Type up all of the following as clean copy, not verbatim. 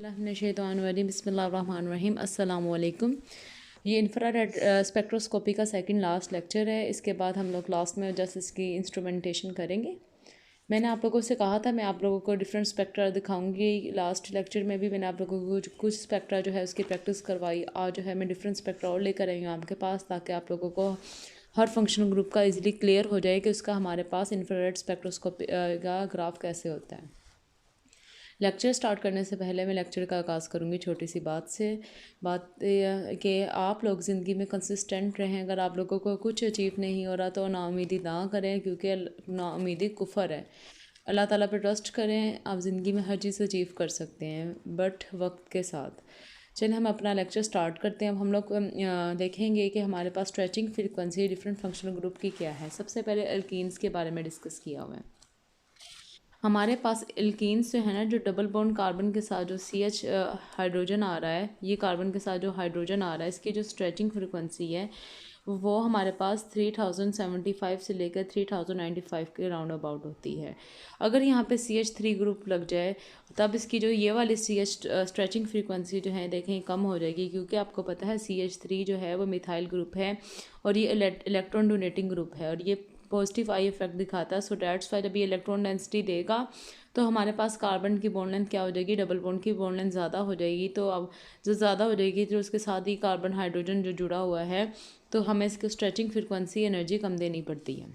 बिस्मिल्लाहिर्रहमानिर्रहीम अस्सलामुअलैकुम। ये इंफ्रारेड स्पेक्ट्रोस्कोपी का सेकंड लास्ट लेक्चर है। इसके बाद हम लोग लास्ट में जस्ट इसकी इंस्ट्रूमेंटेशन करेंगे। मैंने आप लोगों से कहा था मैं आप लोगों को डिफरेंट स्पेक्ट्रा दिखाऊंगी। लास्ट लेक्चर में भी मैंने आप लोगों को कुछ स्पेक्ट्रा जो है उसकी प्रैक्टिस करवाई। आज जो है मैं डिफरेंट स्पेक्ट्रा और लेकर आई हूँ आपके पास, ताकि आप लोगों को हर फंक्शनल ग्रुप का इजीली क्लियर हो जाए कि उसका हमारे पास इंफ्रारेड स्पेक्ट्रोस्कोपी का ग्राफ कैसे होता है। लेक्चर स्टार्ट करने से पहले मैं लेक्चर का आगाज़ करूँगी छोटी सी बात से। बात कि आप लोग ज़िंदगी में कंसिस्टेंट रहें। अगर आप लोगों को कुछ अचीव नहीं हो रहा तो नाउमीदी ना करें, क्योंकि नाउमीदी कुफर है। अल्लाह ताला पे ट्रस्ट करें, आप ज़िंदगी में हर चीज़ अचीव कर सकते हैं, बट वक्त के साथ। चलिए हम अपना लेक्चर स्टार्ट करते हैं। अब हम लोग देखेंगे कि हमारे पास stretching frequency different functional group की क्या है। सबसे पहले एल्कीन्स के बारे में डिस्कस किया हुआ है। हमारे पास एल्कीन्स जो है ना, जो डबल बॉन्ड कार्बन के साथ जो CH हाइड्रोजन आ रहा है, ये कार्बन के साथ जो हाइड्रोजन आ रहा है, इसकी जो स्ट्रेचिंग फ्रीक्वेंसी है वो हमारे पास 3075 से लेकर 3095 के राउंड अबाउट होती है। अगर यहाँ पे CH3 ग्रुप लग जाए तब इसकी जो ये वाली CH स्ट्रेचिंग फ्रीक्वेंसी जो है देखें कम हो जाएगी, क्योंकि आपको पता है CH3 जो है वो मिथाइल ग्रुप है और ये इलेक्ट्रॉन डोनेटिंग ग्रुप है और ये पॉजिटिव आई इफेक्ट दिखाता है। सो डैट्स वाई जब ये इलेक्ट्रॉन डेंसिटी देगा तो हमारे पास कार्बन की बॉन्ड लेंथ क्या हो जाएगी, डबल बॉन्ड की बॉन्ड लेंथ ज़्यादा हो जाएगी। तो अब जो ज़्यादा हो जाएगी तो उसके साथ ही कार्बन हाइड्रोजन जो जुड़ा हुआ है, तो हमें इसकी स्ट्रेचिंग फ्रीक्वेंसी एनर्जी कम देनी पड़ती है।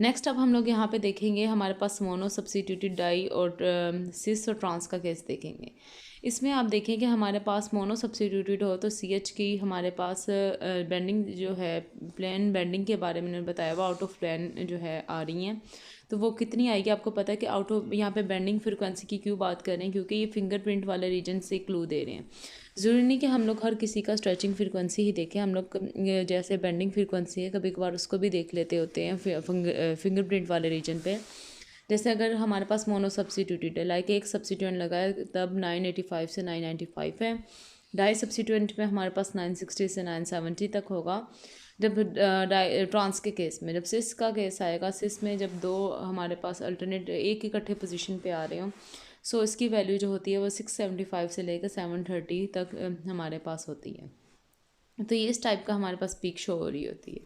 नेक्स्ट अब हम लोग यहाँ पे देखेंगे हमारे पास मोनो सब्सिट्यूटेड डाई और सिस और ट्रांस का केस देखेंगे। इसमें आप देखें कि हमारे पास मोनो सब्सिट्यूटेड हो तो CH की हमारे पास बेंडिंग जो है, प्लेन बेंडिंग के बारे में बताया हुआ, आउट ऑफ प्लेन जो है आ रही हैं। तो वो कितनी आएगी आपको पता है कि आउट ऑफ, यहाँ पे बेंडिंग फ्रिक्वेंसी की क्यों बात कर रहे हैं, क्योंकि ये फिंगरप्रिंट वाले रीजन से क्लू दे रहे हैं। ज़रूरी नहीं कि हम लोग हर किसी का स्ट्रेचिंग फ्रीक्वेंसी ही देखें। हम लोग जैसे बेंडिंग फ्रीक्वेंसी है कभी कभार उसको भी देख लेते होते हैं फिंगरप्रिंट वाले रीजन पे। जैसे अगर हमारे पास मोनो सब्सिट्यूटेड है, लाइक एक सब्सिट्यूएंट लगा है तब 985 से 995 है। डाई सब्सिट्यूएंट में हमारे पास 960 से 970 तक होगा। जब ट्रांस के केस में, जब सिस का केस आएगा, सिस में जब दो हमारे पास अल्टरनेट एक इकट्ठे पोजीशन पे आ रहे हों, सो इसकी वैल्यू जो होती है वो 675 से लेकर 730 तक हमारे पास होती है। तो ये इस टाइप का हमारे पास पीक शो हो रही होती है।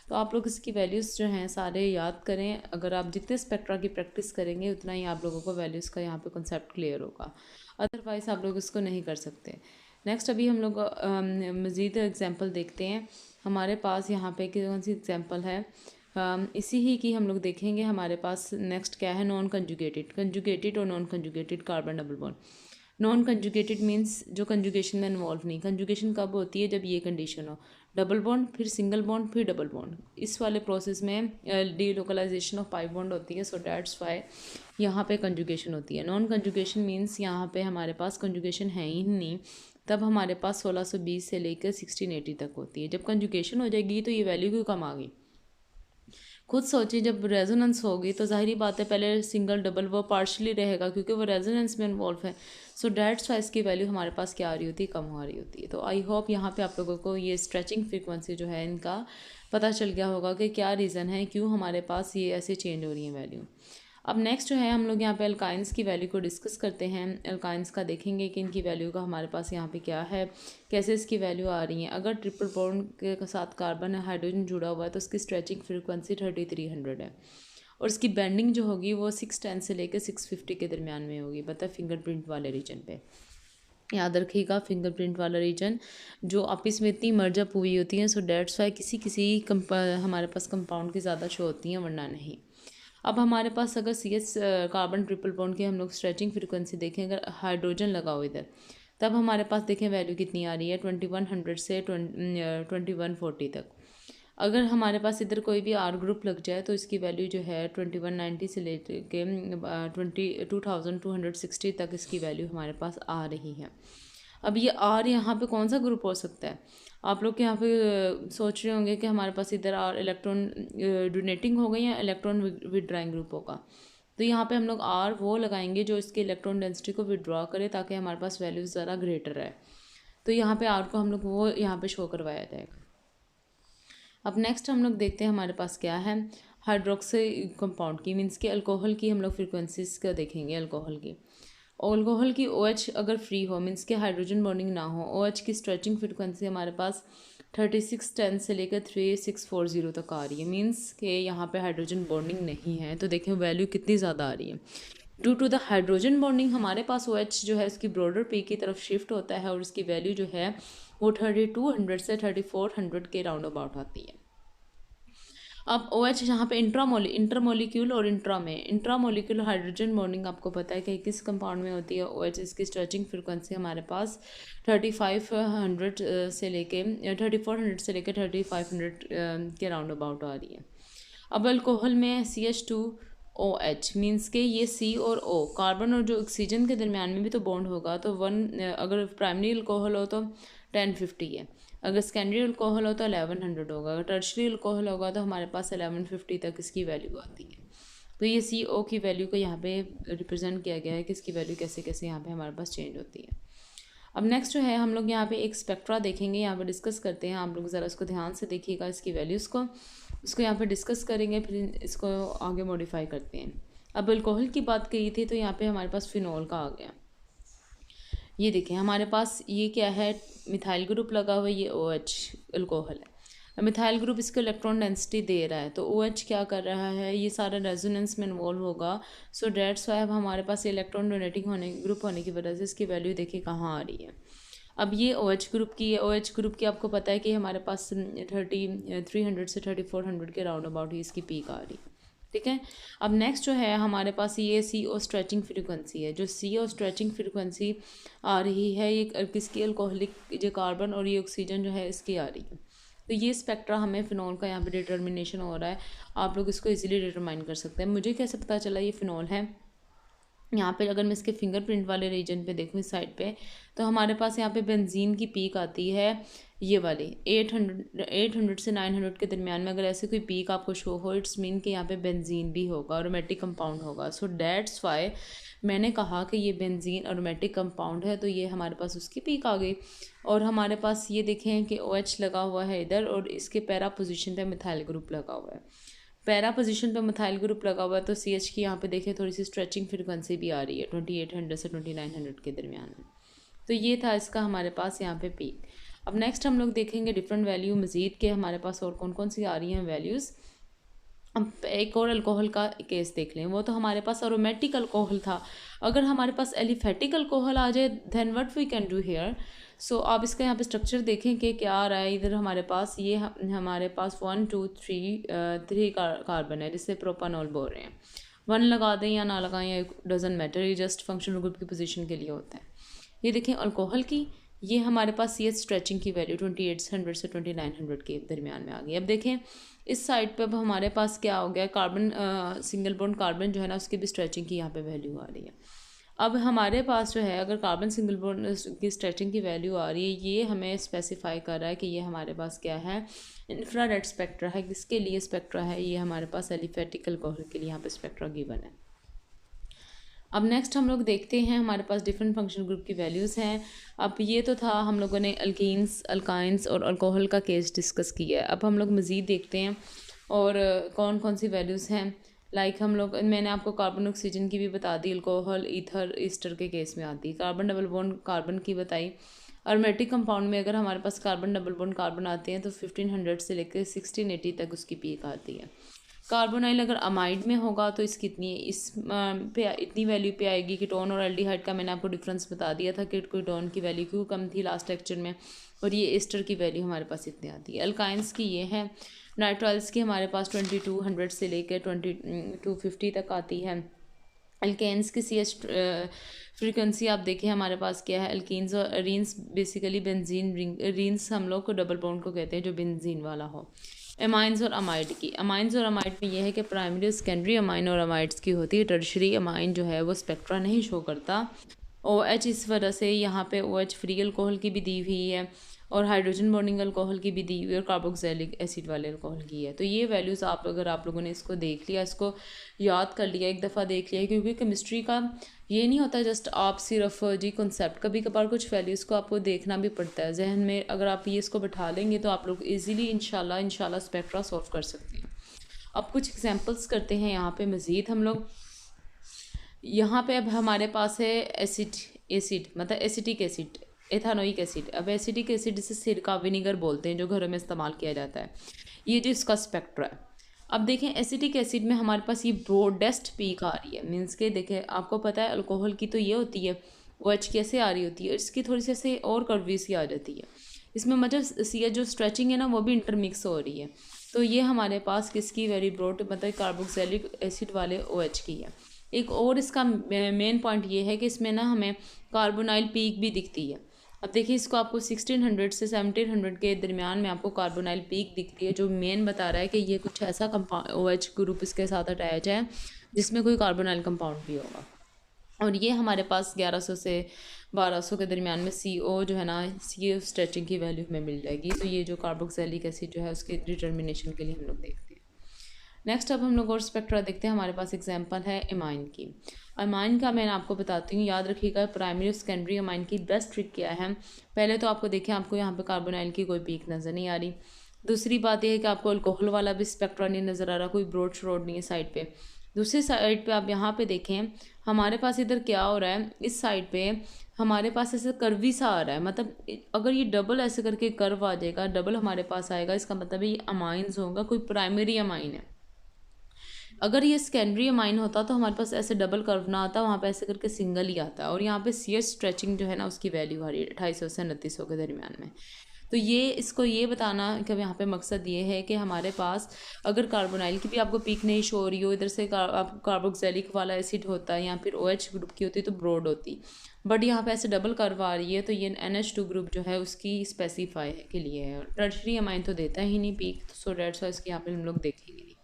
तो आप लोग इसकी वैल्यूज़ जो हैं सारे याद करें। अगर आप जितने स्पेक्ट्रा की प्रैक्टिस करेंगे उतना ही आप लोगों को वैल्यूज़ का यहाँ पे कॉन्सेप्ट क्लियर होगा, अदरवाइज़ आप लोग इसको नहीं कर सकते। नेक्स्ट अभी हम लोग मज़ीद एग्जांपल देखते हैं। हमारे पास यहाँ पे कौन सी एग्जांपल है, इसी ही की हम लोग देखेंगे। हमारे पास नेक्स्ट क्या है, नॉन कंजुगेटेड, कंजुगेटेड और non conjugated carbon double bond. Non conjugated means जो कंजुगेशन में इन्वॉल्व नहीं। कंजुगेशन कब होती है, जब ये कंडीशन हो, डबल बॉन्ड फिर सिंगल बॉन्ड फिर डबल बॉन्ड। इस वाले प्रोसेस में डीलोकलाइजेशन ऑफ पाई बॉन्ड होती है। सो डैट्स वाई यहाँ पे कंजुगेशन होती है। नॉन कंजुगेशन मीन्स यहाँ पे हमारे पास कंजुगेशन है ही नहीं, तब हमारे पास 1620 से लेकर 1680 तक होती है। जब कंजुगेशन हो जाएगी तो ये वैल्यू क्यों कम आ गई, खुद सोचिए। जब रेजोनेंस होगी तो जाहिर बात है पहले सिंगल डबल वो पार्शली रहेगा, क्योंकि वो रेजोनेंस में इन्वॉल्व है। सो डैट्स वाई इसकी वैल्यू हमारे पास क्या आ रही होती है, कम आ रही होती है। तो आई होप यहाँ पे आप लोगों को ये स्ट्रेचिंग फ्रीक्वेंसी जो है इनका पता चल गया होगा कि क्या रीज़न है, क्यों हमारे पास ये ऐसे चेंज हो रही है वैल्यू। अब नेक्स्ट जो है हम लोग यहाँ पे अल्काइंस की वैल्यू को डिस्कस करते हैं। अल्काइंस का देखेंगे कि इनकी वैल्यू का हमारे पास यहाँ पे क्या है, कैसे इसकी वैल्यू आ रही है। अगर ट्रिपल बॉन्ड के साथ कार्बन हाइड्रोजन जुड़ा हुआ है तो इसकी स्ट्रेचिंग फ्रीक्वेंसी 3300 है और इसकी बेंडिंग जो होगी वो 610 से लेकर 650 के दरमियान में होगी, पता है, फिंगरप्रिंट वाले रीजन पे। याद रखिएगा फिंगरप्रिंट वाला रीजन जो आपस में इतनी मर्जअप हुई होती हैं। सो डैट्स वाई किसी हमारे पास कंपाउंड की ज़्यादा शो होती हैं, वरना नहीं। अब हमारे पास अगर CH कार्बन ट्रिपल बॉन्ड की हम लोग स्ट्रेचिंग फ्रीक्वेंसी देखें, अगर हाइड्रोजन लगा हो इधर, तब हमारे पास देखें वैल्यू कितनी आ रही है, 2100 से 2140 तक। अगर हमारे पास इधर कोई भी R ग्रुप लग जाए तो इसकी वैल्यू जो है 2190 से लेकर के 2260 तक इसकी वैल्यू हमारे पास आ रही है। अब ये R यहाँ पे कौन सा ग्रुप हो सकता है, आप लोग यहाँ पे सोच रहे होंगे कि हमारे पास इधर R इलेक्ट्रॉन डोनेटिंग हो गई या इलेक्ट्रॉन विड्राइंग ग्रुप होगा। तो यहाँ पे हम लोग R वो लगाएंगे जो इसके इलेक्ट्रॉन डेंसिटी को विड्रॉ करे, ताकि हमारे पास वैल्यू ज़्यादा ग्रेटर है। तो यहाँ पे R को हम लोग वो यहाँ पे शो करवाया जाएगा। अब नेक्स्ट हम लोग देखते हैं हमारे पास क्या है, हाइड्रोक्सी कंपाउंड की, मीन्स के अल्कोहल की हम लोग फ्रीक्वेंसीज का देखेंगे। अल्कोहल की अल्कोहल की OH अगर फ्री हो मीन्स के हाइड्रोजन बॉन्डिंग ना हो, OH की स्ट्रेचिंग फ्रिक्वेंसी हमारे पास 3610 से लेकर 3640 तक आ रही है, मीन्स के यहाँ पे हाइड्रोजन बॉन्डिंग नहीं है। तो देखें वैल्यू कितनी ज़्यादा आ रही है। Due to the hydrogen bonding हमारे पास OH जो है उसकी ब्रॉडर पीक की तरफ शिफ्ट होता है और उसकी वैल्यू जो है वो 3200 से 3400 के राउंड अबाउट आती है। अब OH यहाँ पे इंटरमोलिक्यूल और इंट्रामोलिक्यूल हाइड्रोजन बॉन्डिंग आपको पता है कि किस कंपाउंड में होती है। OH इसकी स्ट्रेचिंग फ्रिक्वेंसी हमारे पास 3400 से लेके 3500 के राउंड अबाउट आ रही है। अब अल्कोहल में CH2OH मीन्स के ये C और O कार्बन और जो ऑक्सीजन के दरमियान में भी तो बॉन्ड होगा, तो अगर प्राइमरी अल्कोहल हो तो 1050 है, अगर सेकेंडरी अल्कोहल हो तो 1100 होगा, अगर टर्शरी अल्कोहल होगा तो हमारे पास 1150 तक इसकी वैल्यू आती है। तो ये CO की वैल्यू को यहाँ पे रिप्रेजेंट किया गया है कि इसकी वैल्यू कैसे कैसे यहाँ पे हमारे पास चेंज होती है। अब नेक्स्ट जो है हम लोग यहाँ पे एक स्पेक्ट्रा देखेंगे, यहाँ पे डिस्कस करते हैं। आप लोग ज़रा इसको ध्यान से देखिएगा, इसकी वैल्यूज़ को, इसको यहाँ पे डिस्कस करेंगे, फिर इसको आगे मॉडिफाई करते हैं। अब अल्कोहल की बात कही थी तो यहाँ पे हमारे पास फिनॉल का आ गया। ये देखें हमारे पास ये क्या है, मिथाइल ग्रुप लगा हुआ है, ये OH अल्कोहल है। मिथाइल ग्रुप इसको इलेक्ट्रॉन डेंसिटी दे रहा है, तो OH क्या कर रहा है, ये सारा रेजोनेंस में इन्वॉल्व होगा। सो डेट्स वाई हमारे पास इलेक्ट्रॉन डोनेटिंग ग्रुप होने की वजह से इसकी वैल्यू देखिए कहाँ आ रही है। अब ये OH ग्रुप की है, OH ग्रुप की आपको पता है कि हमारे पास 300 से 3400 के राउंड अबाउट ही इसकी पीक आ रही है। ठीक है। अब नेक्स्ट जो है हमारे पास ये CO स्ट्रेचिंग फ्रीक्वेंसी है, जो CO स्ट्रेचिंग फ्रीक्वेंसी आ रही है ये किसकी, अल्कोहलिक जो कार्बन और ये ऑक्सीजन जो है इसकी आ रही है। तो ये स्पेक्ट्रा हमें फिनॉल का यहाँ पे डिटर्मिनेशन हो रहा है, आप लोग इसको इजीली डिटरमाइन कर सकते हैं। मुझे कैसे पता चला ये फिनॉल है, यहाँ पे अगर मैं इसके फिंगरप्रिंट वाले रीजन पे देखूँ इस साइड पे, तो हमारे पास यहाँ पे बेंजीन की पीक आती है ये वाली 800 से 900 के दरमियान में। अगर ऐसे कोई पीक आपको शो हो, इट्स मीन कि यहाँ पे बेंजीन भी होगा, अरोमेटिक कंपाउंड होगा। सो डेट्स वाई मैंने कहा कि ये बेंजीन अरोमेटिक कंपाउंड है, तो ये हमारे पास उसकी पीक आ गई। और हमारे पास ये देखें कि OH लगा हुआ है इधर और इसके पैरा पोजिशन पर मिथाइल ग्रुप लगा हुआ है। पैरा पोजीशन पे मिथाइल ग्रुप लगा हुआ है, तो CH की यहाँ पे देखिए थोड़ी सी स्ट्रेचिंग फ्रीक्वेंसी भी आ रही है 2800 से 2900 के दरमियान में। तो ये था इसका हमारे पास यहाँ पे पीक। अब नेक्स्ट हम लोग देखेंगे डिफरेंट वैल्यू मज़ीद के हमारे पास और कौन कौन सी आ रही हैं वैल्यूज़। अब एक और अल्कोहल का केस देख लें, वो तो हमारे पास अरोमेटिक अल्कोहल था। अगर हमारे पास एलिफेटिक अल्कोहल आ जाए then what we can do here. So आप इसका यहाँ पे स्ट्रक्चर देखें कि क्या आ रहा है। इधर हमारे पास ये हमारे पास 1 2 3 कार्बन है जिससे प्रोपानॉल बोल रहे हैं। 1 लगा दें या ना लगाएं या डजेंट मैटर, ये जस्ट फंक्शनल ग्रुप की पोजीशन के लिए होता है। ये देखें अल्कोहल की, ये हमारे पास CH स्ट्रेचिंग की वैल्यू 2800 से 2900 के दरमियान में आ गई। अब देखें इस साइड पे अब हमारे पास क्या हो गया, कार्बन सिंगल बॉन्ड कार्बन जो है ना उसकी भी स्ट्रेचिंग की यहाँ पे वैल्यू आ रही है। अब हमारे पास जो है अगर कार्बन सिंगल बॉन्ड की स्ट्रेचिंग की वैल्यू आ रही है, ये हमें स्पेसिफाई कर रहा है कि ये हमारे पास क्या है, इंफ्रारेड स्पेक्ट्रा है। किसके लिए स्पेक्ट्रा है, ये हमारे पास एलिफेटिक अल्कोहल के लिए यहाँ पे स्पेक्ट्रा गिवन है। अब नेक्स्ट हम लोग देखते हैं हमारे पास डिफरेंट फंक्शन ग्रुप की वैल्यूज़ हैं। अब ये तो था हम लोगों ने अल्कीन्स, अल्काइंस और अल्कोहल का केस डिस्कस किया है। अब हम लोग मज़ीद देखते हैं और कौन कौन सी वैल्यूज़ हैं। मैंने आपको कार्बन ऑक्सीजन की भी बता दी, अल्कोहल ईथर ईस्टर के केस में आती है। कार्बन डबल बॉन्ड कार्बन की बताई। अरोमेटिक कंपाउंड में अगर हमारे पास कार्बन डबल बॉन्ड कार्बन आते हैं तो 1500 से लेकर 1680 तक उसकी पीक आती है। कार्बोनाइल अगर अमाइड में होगा तो इसकी इतनी वैल्यू पे आएगी। कीटोन और एल्डिहाइड का मैंने आपको डिफरेंस बता दिया था कि कीटोन की वैल्यू क्यों कम थी लास्ट लेक्चर में, और ये एस्टर की वैल्यू हमारे पास इतनी आती है। अल्काइंस की ये है, नाइट्राइल्स की हमारे पास 2200 से लेकर 2250 तक आती है। अल्केन्स की CH फ्रीक्वेंसी आप देखें हमारे पास क्या है, अल्कीन्स और अरीन्स बेसिकली बेंजीन रिंग्स हम लोग को डबल बॉन्ड को कहते हैं जो बेंजीन वाला हो। अमाइंस और अमाइड की, अमाइंस और अमाइड में यह है कि प्राइमरी सेकेंडरी अमाइन और अमाइड्स की होती है। टर्शरी अमाइन जो है वो स्पेक्ट्रा नहीं शो करता। OH इस वजह से यहाँ पे OH फ्री अल्कोहल की भी दी हुई है और हाइड्रोजन बॉन्डिंग अल्कोहल की भी दी हुई है और कार्बोक्सिलिक एसिड वाले अल्कोहल की है। तो ये वैल्यूज़ अगर आप लोगों ने इसको देख लिया, इसको याद कर लिया, एक दफ़ा देख लिया, क्योंकि केमिस्ट्री का ये नहीं होता जस्ट आप सिर्फ जी कॉन्सेप्ट, कभी कभार कुछ वैल्यूज़ को आपको देखना भी पड़ता है जहन में। अगर आप ये इसको बैठा लेंगे तो आप लोग ईज़िली इंशाल्लाह स्पेक्ट्रा सॉल्व कर सकते हैं। अब कुछ एग्जांपल्स करते हैं यहाँ पे मज़ीद हम लोग। यहाँ पे अब हमारे पास है एसिड मतलब एसिटिक एसिड, एथानोइक एसिड। अब एसिटिक एसिड जिसे सिरका विनीगर बोलते हैं, जो घरों में इस्तेमाल किया जाता है, ये जो इसका स्पेक्ट्रा है। अब देखें एसिटिक एसिड में हमारे पास ये ब्रॉडेस्ट पीक आ रही है, मीन्स के देखें आपको पता है अल्कोहल की तो ये होती है वो एच कैसे आ रही होती है, इसकी थोड़ी सी ऐसे और कर्वी सी आ जाती है। इसमें मतलब ये जो स्ट्रेचिंग है ना वो भी इंटरमिक्स हो रही है। तो ये हमारे पास किसकी वेरी ब्रॉड मतलब कार्बोक्सिलिक एसिड वाले OH की है। एक और इसका मेन पॉइंट ये है कि इसमें ना हमें कार्बोनाइल पीक भी दिखती है। अब देखिए इसको आपको 1600 से 1700 के दरमियान में आपको कार्बोनाइल पीक दिखती है, जो मेन बता रहा है कि ये कुछ ऐसा OH ग्रुप इसके साथ अटैच है जिसमें कोई कार्बोनाइल कंपाउंड भी होगा। और ये हमारे पास 1100 से 1200 के दरमियान में CO जो है ना, CO स्ट्रेचिंग की वैल्यू हमें मिल जाएगी। तो ये जो कार्बोक्सिलिक एसिड जो है उसके डिटर्मिनेशन के लिए हम लोग देखते हैं। नेक्स्ट अब हम लोग और स्पेक्ट्रा देखते हैं। हमारे पास एग्जांपल है एमाइन की। अमाइन का मैं आपको बताती हूँ, याद रखिएगा प्राइमरी और सेकेंडरी अमाइन की बेस्ट ट्रिक क्या है। पहले तो आपको देखें आपको यहाँ पे कार्बोनाइल की कोई पीक नज़र नहीं आ रही। दूसरी बात यह है कि आपको अल्कोहल वाला भी स्पेक्ट्रा नहीं नज़र आ रहा, कोई ब्रॉड श्रॉड नहीं है साइड पे। दूसरी साइड पे आप यहाँ पे देखें हमारे पास इधर क्या हो रहा है, इस साइड पे हमारे पास ऐसे कर्वी सा आ रहा है। मतलब अगर ये डबल ऐसे करके कर्व आ जाएगा, डबल हमारे पास आएगा, इसका मतलब है ये अमाइंस होगा, कोई प्राइमरी अमाइन है। अगर ये सेकेंडरी अमाइन होता तो हमारे पास ऐसे डबल कर्व ना आता, वहाँ पे ऐसे करके सिंगल ही आता है। और यहाँ पे सीएच स्ट्रेचिंग जो है ना उसकी वैल्यू आ रही है 2800 से 2900 के दरमियान में। तो ये इसको ये बताना कि यहाँ पे मकसद ये है कि हमारे पास अगर कार्बोनाइल की भी आपको पीक नहीं शो हो रही हो, इधर से कार्बोक्सिलिक वाला एसिड होता है या फिर OH ग्रुप की होती तो ब्रॉड होती, बट यहाँ पे ऐसे डबल कर्व आ रही है, तो ये NH2 ग्रुप जो है उसकी स्पेसिफाई के लिए है। टर्शरी अमाइन तो देता ही नहीं पीक, सो डेट्स वाइज इसकी यहाँ पे हम लोग देखेंगे।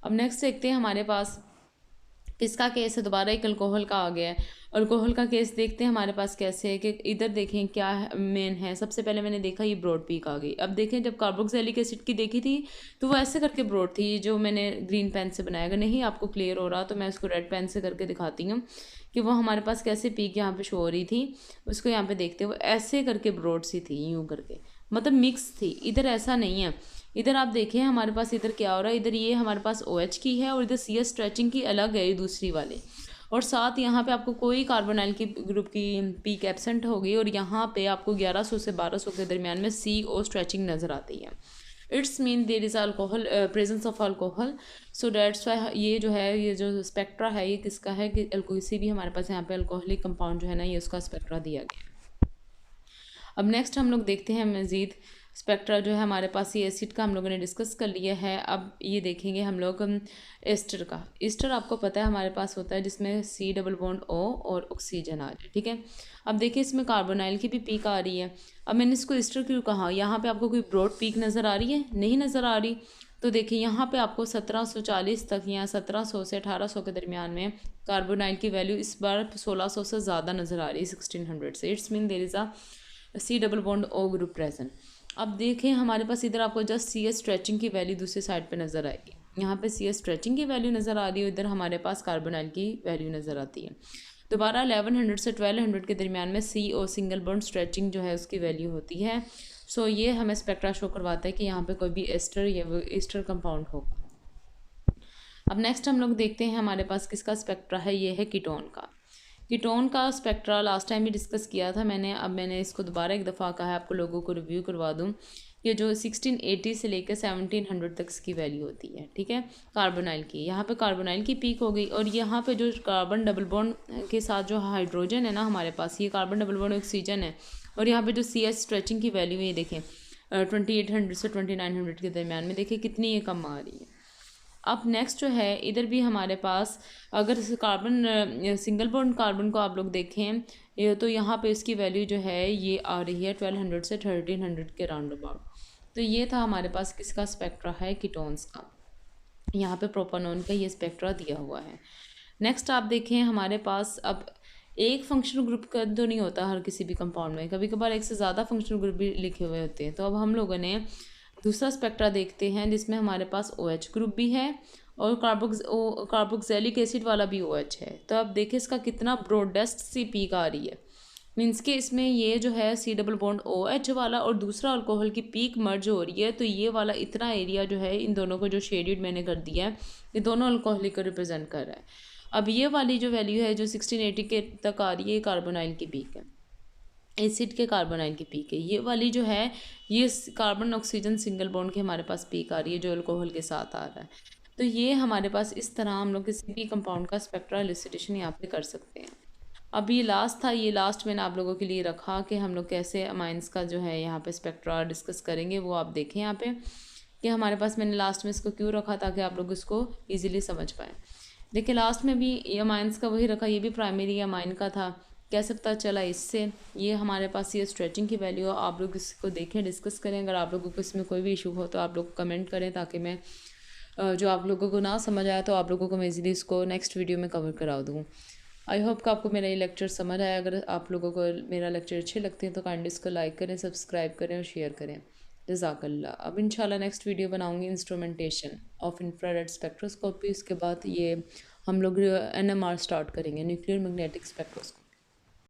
अब नेक्स्ट देखते हैं हमारे पास किसका केस है, दोबारा एक अल्कोहल का आ गया है। अल्कोहल का केस देखते हैं हमारे पास कैसे है कि इधर देखें क्या मेन है। सबसे पहले मैंने देखा ये ब्रॉड पीक आ गई। अब देखें जब कार्बोक्सिलिक एसिड की देखी थी तो वो ऐसे करके ब्रॉड थी, जो मैंने ग्रीन पेन से बनाया। अगर नहीं आपको क्लियर हो रहा तो मैं उसको रेड पेन से करके दिखाती हूँ कि वो हमारे पास कैसे पीक यहाँ पे शो हो रही थी। उसको यहाँ पे देखते वो ऐसे करके ब्रॉड सी थी, यूँ करके, मतलब मिक्स थी। इधर ऐसा नहीं है। इधर आप देखें हमारे पास इधर क्या हो रहा है, इधर ये हमारे पास OH की है और इधर CS स्ट्रेचिंग की अलग है ये दूसरी वाले। और साथ यहाँ पे आपको कोई कार्बोनाइल की ग्रुप की पीक एब्सेंट होगी और यहाँ पे आपको 1100 से 1200 के दरमियान में CO स्ट्रेचिंग नज़र आती है। It's mean there is alcohol presence of alcohol. So that's why ये जो है, ये जो स्पेक्ट्रा है ये किसका है कि किसी भी हमारे पास यहाँ पे अल्कोहलिक कंपाउंड जो है ना ये उसका स्पेक्ट्रा दिया गया। अब नेक्स्ट हम लोग देखते हैं मज़ीद स्पेक्ट्रा जो है हमारे पास, ये एसिड का हम लोगों ने डिस्कस कर लिया है। अब ये देखेंगे हम लोग एस्टर का। एस्टर आपको पता है हमारे पास होता है जिसमें C डबल बॉन्ड O और ऑक्सीजन आ जाए, ठीक है। अब देखिए इसमें कार्बोनाइल की भी पीक आ रही है। अब मैंने इसको एस्टर क्यों कहा, यहाँ पे आपको कोई ब्रॉड पीक नज़र आ रही है, नहीं नज़र आ रही। तो देखिए यहाँ पे आपको 1740 तक या 1700 से 1800 के दरमियान में कार्बोनाइल की वैल्यू इस बार 1600 से ज़्यादा नज़र आ रही है 1600 से। It's mean there is a C double bond O group present. अब देखें हमारे पास इधर आपको जस्ट CS स्ट्रेचिंग की वैल्यू दूसरी साइड पे नज़र आएगी। यहाँ पे CS स्ट्रेचिंग की वैल्यू नज़र आ रही है, इधर हमारे पास कार्बोनाइल की वैल्यू नज़र आती है। दोबारा 1100 से 1200 के दरमियान में CO सिंगल बॉन्ड स्ट्रेचिंग जो है उसकी वैल्यू होती है। सो ये हमें स्पेक्ट्रा शो करवाता है कि यहाँ पे कोई भी एस्टर या वो एस्टर कंपाउंड होगा। अब नेक्स्ट हम लोग देखते हैं हमारे पास किसका स्पेक्ट्रा है, ये है कीटोन का। कीटोन का स्पेक्ट्रा लास्ट टाइम भी डिस्कस किया था मैंने। अब मैंने इसको दोबारा एक दफ़ा कहा है आपको लोगों को रिव्यू करवा दूँ कि जो 1680 से लेकर 1700 तक की वैल्यू होती है, ठीक है, कार्बोनाइल की। यहाँ पे कार्बोनाइल की पीक हो गई और यहाँ पे जो कार्बन डबल बॉन्ड के साथ जो हाइड्रोजन है ना हमारे पास, ये कार्बन डबल बॉन्ड ऑक्सीजन है। और यहाँ पे जो CS स्ट्रेचिंग की वैल्यू है ये देखें 2800 से 2900 के दरमियान में, देखिए कितनी ये कम आ रही है। अब नेक्स्ट जो है इधर भी हमारे पास अगर कार्बन सिंगल बॉन्ड कार्बन को आप लोग देखें तो यहाँ पे इसकी वैल्यू जो है ये आ रही है 1200 से 1300 के राउंड अबाउट। तो ये था हमारे पास किसका स्पेक्ट्रा है, कीटोन्स का। यहाँ पे प्रोपानोन का ये स्पेक्ट्रा दिया हुआ है। नेक्स्ट आप देखें हमारे पास अब एक फंक्शनल ग्रुप का तो नहीं होता हर किसी भी कंपाउंड में, कभी कभार एक से ज़्यादा फंक्शनल ग्रुप भी लिखे हुए होते हैं। तो अब हम लोगों ने दूसरा स्पेक्ट्रा देखते हैं जिसमें हमारे पास OH ग्रुप भी है और कार्बोक्सिलिक एसिड वाला भी OH है। तो अब देखिए इसका कितना ब्रॉडेस्ट सी पीक आ रही है, मीन्स कि इसमें ये जो है C डबल बॉन्ड OH वाला और दूसरा अल्कोहल की पीक मर्ज हो रही है। तो ये वाला इतना एरिया जो है इन दोनों को जो शेडेड मैंने कर दिया है ये दोनों अल्कोहलिक को रिप्रेजेंट कर रहा है। अब ये वाली जो वैल्यू है जो 1680 के तक आ रही है, ये कार्बोनाइल की पीक है, एसिड के कार्बोनाइल की पीक है। ये वाली जो है ये कार्बन ऑक्सीजन सिंगल बॉन्ड की हमारे पास पीक आ रही है जो अल्कोहल के साथ आ रहा है। तो ये हमारे पास इस तरह हम लोग किसी भी कंपाउंड का स्पेक्ट्रा एलिसिटेशन यहाँ पे कर सकते हैं। अब ये लास्ट था, ये लास्ट मैंने आप लोगों के लिए रखा कि हम लोग कैसे अमाइंस का जो है यहाँ पे स्पेक्ट्रा डिस्कस करेंगे, वो आप देखें यहाँ पे कि हमारे पास मैंने लास्ट में इसको क्यों रखा ताकि आप लोग इसको ईजिली समझ पाएँ। देखिए लास्ट में भी अमाइंस का वही रखा, ये भी प्राइमरी अमाइन का था। कैसे पता चला इससे, ये हमारे पास ये स्ट्रेचिंग की वैल्यू है। आप लोग इसको देखें, डिस्कस करें। अगर आप लोगों को इसमें कोई भी इशू हो तो आप लोग कमेंट करें ताकि मैं जो आप लोगों को ना समझ आया तो आप लोगों को मैं इजीली इसको नेक्स्ट वीडियो में कवर करा दूँ। आई होप कि आपको मेरा ये लेक्चर समझ आया। अगर आप लोगों को मेरा लेक्चर अच्छे लगते हैं तो काइंडली इसको लाइक करें, सब्सक्राइब करें और शेयर करें। जज़ाकल्लाह। अब इंशाल्लाह नेक्स्ट वीडियो बनाऊंगी इंस्ट्रूमेंटेशन ऑफ इंफ्रारेड स्पेक्ट्रोस्कोपी। उसके बाद ये हम लोग NMR स्टार्ट करेंगे, न्यूक्लियर मैग्नेटिक स्पेक्ट्रोस्कोपी।